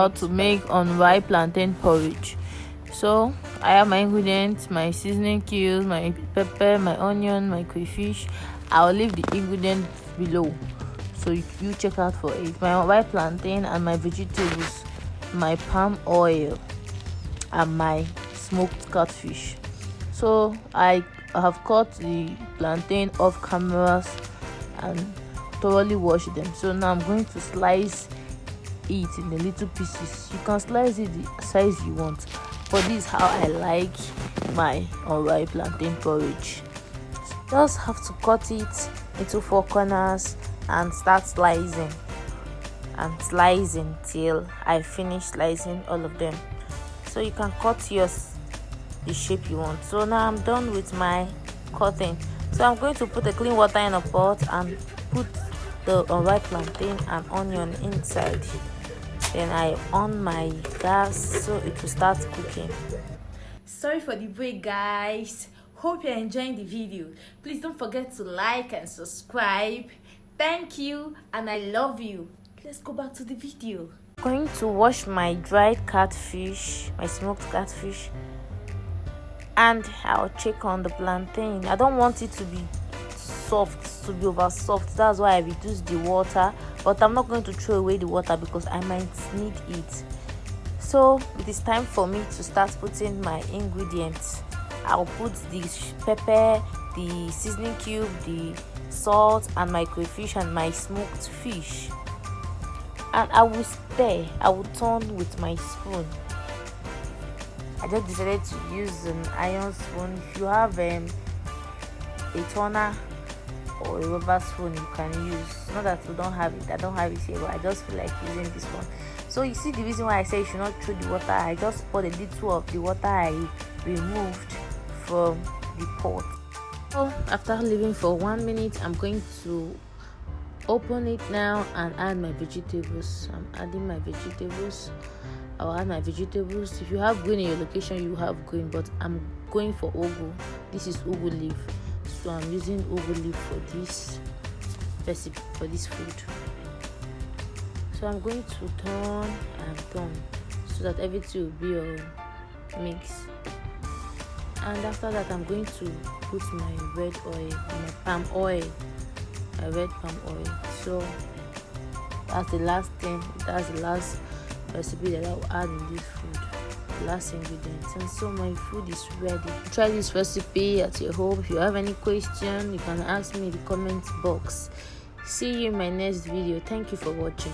how to make unripe plantain porridge. So I have my ingredients, my seasoning cubes, my pepper, my onion, my crayfish. I'll leave the ingredients below, so you check out for it. My unripe plantain and my vegetables, my palm oil, and my smoked catfish. So I have cut the plantain off cameras and thoroughly washed them. So now I'm going to slice it in the little pieces. You can slice it the size you want, but this is how I like my unripe plantain porridge. Just have to cut it into 4 corners and start slicing till I finish slicing all of them. So you can cut yours the shape you want. So now I'm done with my cutting. So I'm going to put the clean water in a pot and put the unripe plantain and onion inside. Then I on my gas so it will start cooking. Sorry for the break, guys. Hope you're enjoying the video. Please don't forget to like and subscribe. Thank you and I love you. Let's go back to the video. I'm going to wash my dried catfish, my smoked catfish, and I'll check on the plantain. I don't want it to be soft, to be over soft. That's why I reduced the water, but I'm not going to throw away the water because I might need it. So it is time for me to start putting my ingredients. I'll put the pepper, the seasoning cube, the salt, and my crayfish and my smoked fish, and I will stir. I will turn with my spoon. I just decided to use an iron spoon. If you have a turner or a rubber spoon, you can use. Not that we don't have it, I don't have it here, but I just feel like using this one. So you see the reason why I say you should not throw the water. I just poured a little of the water I removed from the pot. So after leaving for 1 minute, I'm going to open it now and add my vegetables. I'm adding my vegetables. I'll add my vegetables. If you have green in your location, you have green, but I'm going for ugwu. This is ugwu leaf, so I'm using ugwu leaf for this recipe, for this food. So I'm going to turn and turn so that everything will be a mix. And after that, I'm going to put my red oil, my palm oil, my red palm oil. So that's the last thing. That's the last recipe that I will add in this food, the last ingredients. And so my food is ready. Try this recipe at your home. If you have any question, you can ask me in the comment box. See you in my next video. Thank you for watching.